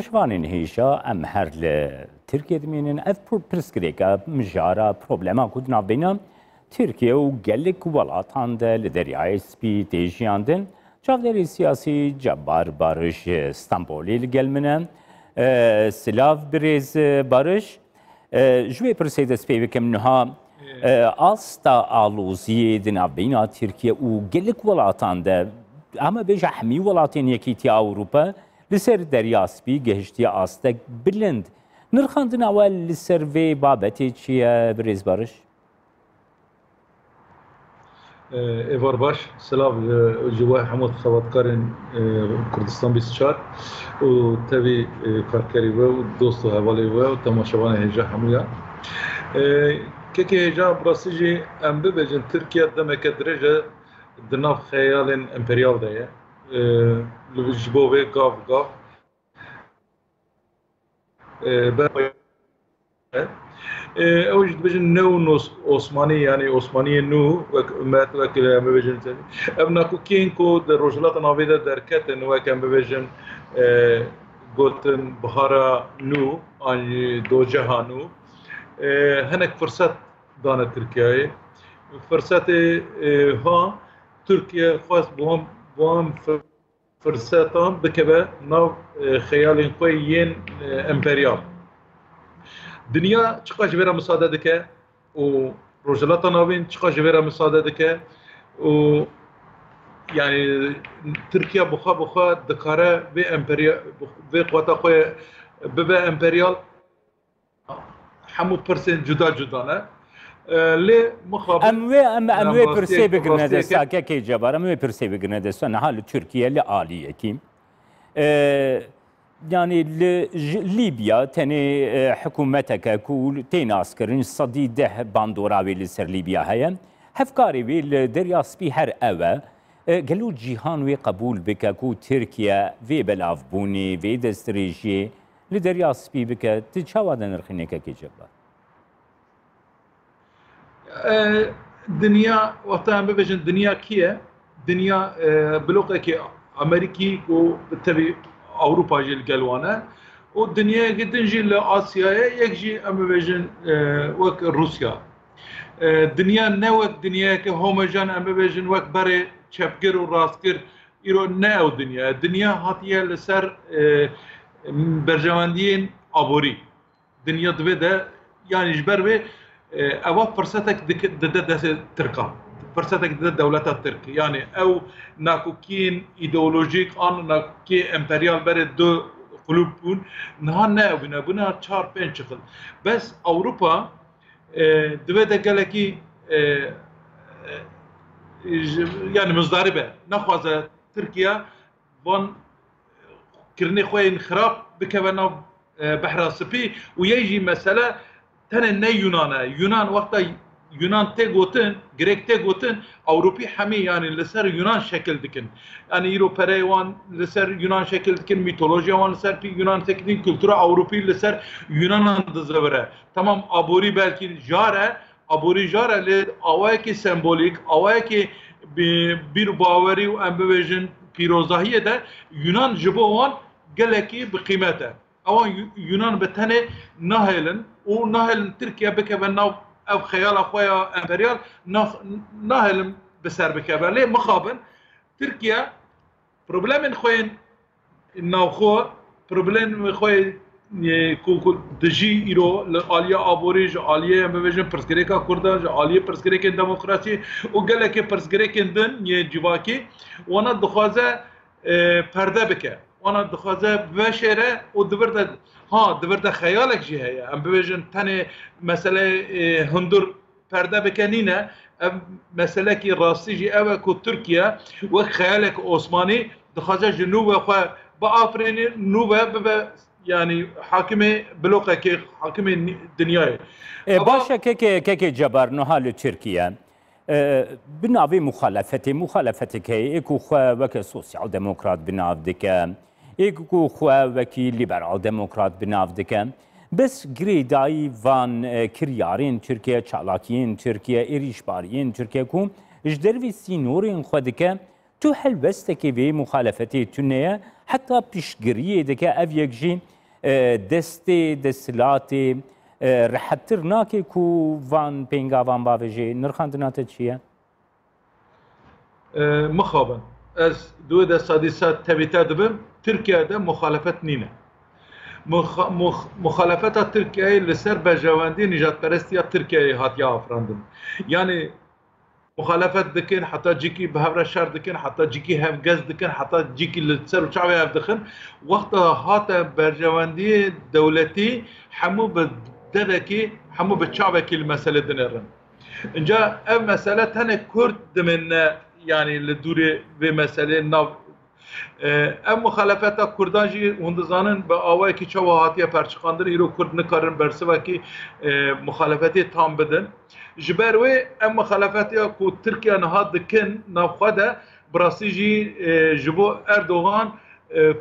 شوانین هیشا ام هر ترکیه دمینن اف پرسکریکا مجارا پروبلما کودنا بینم ترکیه و گلک ولاتان ده لدریای سپی تیجیاندن چاودری سیاسی جبار بارش استانبولی لگلمنه سلاف بریز بارش جوی پرسید سپی بکم نها آستا آلوزی دنا بینا ترکیه و گلک ولاتان ده اما بیجا همی ولاتین یکی تی اوروپا لسر دریاسپی گهشتی آستک بلند نرخاندن اول لسر وی بابتی چیه بریز بارش؟ ایوار باش سلاف جوای حمود خباتکارن کردستان 24 و تبی کارکری و دوست و حوالی و تماشاوان هجا حمویا که هجا براسیجی ام ببجن ترکیه دمک درجه دناف خیال امپریال ده لجبوه گاف اوج بجن نو عثماني يعني عثمانية نو ومات وكل ما بجن ابنا كوكين كو الرجلات نافيدا دركتن وكان بجن قلتن بخارا نو عن دو جهانو هناك فرصة دانا تركيا فرصة ها تركيا خاص بهم فرصتان بكبه ناو خيال قويين امبريال دنیا چقدر جبرا مساعده دکه و روجلات ناوین چقدر جبرا مساعده دکه و یعنی ترکیه بخا دکاره به امپریال به قوتا خوی به امپریال حمود پرسن جدا نه لی مخابل اموی پرسی بگرنه دستا که جبار اموی پرسی بگرنه دستا نحال ترکیه لعالیه کیم يعني ليبيا تاني حكومتك كول تين عسكرين صدي ده باندوراوي لسر ليبيا هيا هفكاري بي لدرياس بي هر اوا قالوا جيهان وي قبول بك كو تركيا في بلاف بوني في دستريجي لدرياس بي بك تتشاودا نرخينيكا كي جبا دنيا وقتها ببجن دنيا كيه دنيا بلوكا كي امريكي كو تبي اوروبا جيل قالوانا والدنيا قد نجي لاسيا يجي اما بيجن وك روسيا الدنيا نوك دنيا كهومجان اما بيجن وك بري تشابكر وراسكر يرو ناو الدنيا هاتيه لسر برجواندين ابوري دنيا دبدا يعني جبر بي اوا فرصتك دد تركا فرصتك ضد دولة الترك يعني او ناكوكين ايديولوجيك ان ناكوكي امبريال برد دو قلوبون نهار بنا چار پنج شغل بس اوروبا دبدا قالكي يعني مزدربه نخوازه تركيا وان كرني خوين خراب بكبنا بحر السبي ويجي مساله تن يونان وقتا يونان تيغوتن غريك تيغوتن اوروبي حمي يعني لسر يونان شكل دكن يعني يرو بريوان لسر يونان شكل دكن ميثولوجيا وان لسر في يونان تكنين كولتورا اوروبي لسر يونان دزبره تمام ابوري بلكي جاره ابوري جاره ل اواكي سمبوليك اواكي بير باوري و امبيجن بيروزاهيه ده يونان جبوان قالكي بقيمته او يونان بتنه ناهلن وناهلن تركيا بكبناو او خيال اخويا امبريال ناهل بسر بكبر ليه مخابن تركيا بروبلم خوين ناوخو بروبلم خوي كو دجي ايرو الاليا ابوريج اليا بيجن برسكريكا كرداج اليا برسكريكا ديمقراطي وقال لك برسكريكا دن يجواكي وانا دخازه پرده بك وانا دخازه بشره ودبرت دبرت خیالک جی هیا ام ببیجن تنه مسئله هندور پرده بکنینه مسئله کی راستی جی اوه کو ترکیه و خیالک عثمانی دخواجه جنوب خو با آفرین نوبه ببه يعني حاكم بلوقه كي حاكم دنياي باشا كي جبر نهال تركيا بناوي مخالفتك ايكو خوا وك سوسيال ديمقراط بنافدك ايكو خوا وك ليبرال ديمقراط بنافدك بس گریدایی وان کریارین ترکیه چالاکین ترکیه ایریشبارین ترکیه کو اجدر وی سینورین خودکه تو هل بستکی وی مخالفتی تنیه حتی پیشگیری دکه اف یک جی دستی دستلاتی راحتتر ناکه کو وان پینگاوان باویجی نرخاندنات چیه؟ مخابن از دو ده سادیسات تبیتا دبم ترکیه ده مخالفت نینه مخالفت ترکیه لسر بجواندی نجات پرستی ترکیه هاتیا افراندن یعنی مخالفت دکن حتی جیکی به هفر شهر دکن حتی جیکی هفگز دکن حتی جیکی لسر و چاوی هف دکن وقت هات برجواندی دولتی همو به درکی همو به چاوی که المسئله دنرن اینجا اف مسئله تنه کرد دمن yani li dure ve mesele nav em muhalefeta Kurdan jî hûn dizanin bi awayekî çawa hatiye perçiqandir îro Kurd nikarin bersivekî muhalefetê tam bidin ji ber wê em muhalefetiya ku Tirkiye niha dikin navxwe de bi rastî jî ji bo Erdogan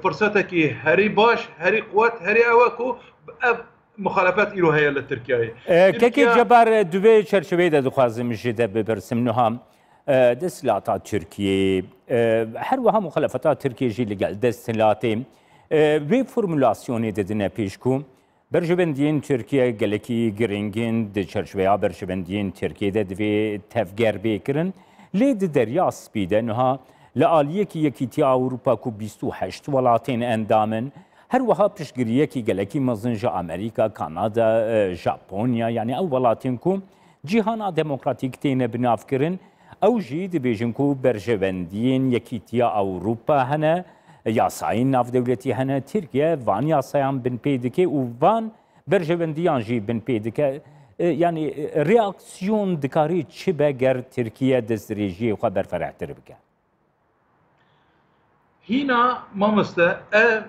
fırsatekî herî baş herî qwet herî ew ku ev muhalefet îro heye li Tirkiyeyê kekê cebar divê çerçeveyê de dixwazim jî de bipirsim niha دستلاتا ترکیه هر وها مخالفتا ترکیه جی لگل دستلاتی وی فرمولاسیونی ددنه پیشکو برجوندین ترکیه گلکی گرینگین د چرچویا برجوندین ترکیه د وی تفگر بیکرن لید دریا سپیده نها لآلیه کی یکیتی اروپا کو 28 ولاتین اندامن هر وها پشگریه کی گلکی مزنج امریکا کانادا ژاپونیا یعنی او ولاتین کو جهان دموکراتیک تینه بناف کرن او جی دبیجن کو برجوندین یکیتیا اوروپا هنه یاساین ناف دولتی هنه ترکیه وان یاسایان بن پیدکه و وان برجوندیان جی بن پیدکه yani reaksiyon dikari çi beger Türkiye destrejiye xwe berferahtir bike. Hîna mamoste ev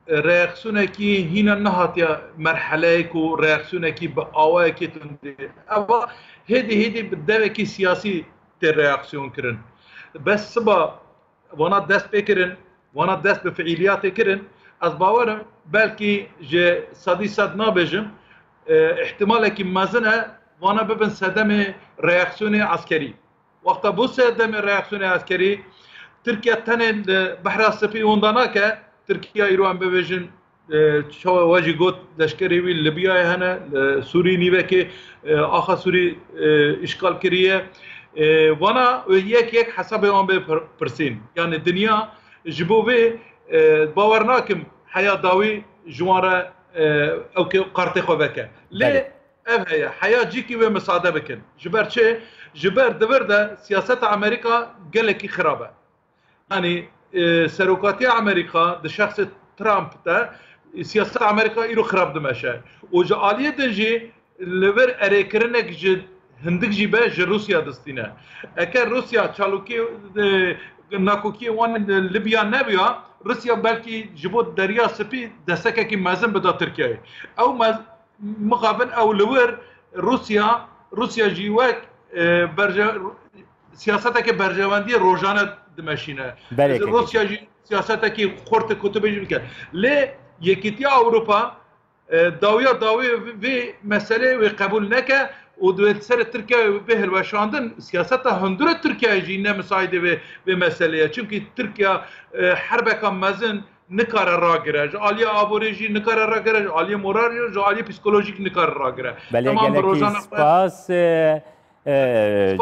reaksiyonekî hîna nehatiye merheleyek û reaksiyonekî bi awayekî tundê eva hêdî bi devekî siyasî tê reaksiyon kirin. Bes siba wana dest pê kirin, wana dest bi fiîliyatê kirin, ez bawerim belkî ji sedî sed nabêjim ihtimalekî mezin e wana bibin sedemê reaksiyonê askerî. Wexta bu sedemê reaksiyonê askerî Tirkiye tenê li Behra Spî wenda nake, Tirkiye îro em bibêjin çawa we jî got leşkerê wî Libyayê hene, Sûrî nîvekê axa Sûrî îşgal kiriye. Wana yek hesabê wan bê pirsîn. Yani dinya ji bo vê bawer nakim heya dawî ji wan re ew qartê xwe veke. Lê ev heye heya cîkî wê misade bikin. Ji ber çê? Ji ber divir de siyaseta Amerîka gelekî xirab e. Yani serokatiya Amerîka di şexsê Trump de siyaseta Amerîka îro xirab dimeşe. û ji aliyê din jî li vir erêkirinek ji hindik jî be ji Rusya distîne. Eger Rusya çalokî nakokî wan Libya nebiya, Rusya belkî ji bo Derya Spî destekekî mezin bida Tirkiyeyê. Ew mixabin ew li wir Rusya jî wek siyasetekî berjewendiyê rojane dimeşîne. Rusya jî siyasetekî xort kutubê jî bike. Lê Yekîtiya Ewropa dawiya dawê vê meselê wê qebûl neke û divê ser Tirkiye bê hilweşandin siyaseta hundirê Tirkiye jî ne misaîdê vê meseleye. Çünkü Tirkiye herbeka mezin nikare ragire. Ji aliyê aborê jî nikare ragire, ji aliyê moral jî, ji aliyê psikolojîk nikare ragire. Gelekî spas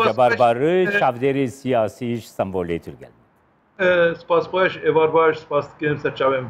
Cebar Barış çavderê siyasî ji sembolê Tirkiye. Spas baş, êvar baş, spas dikim ser çavêm.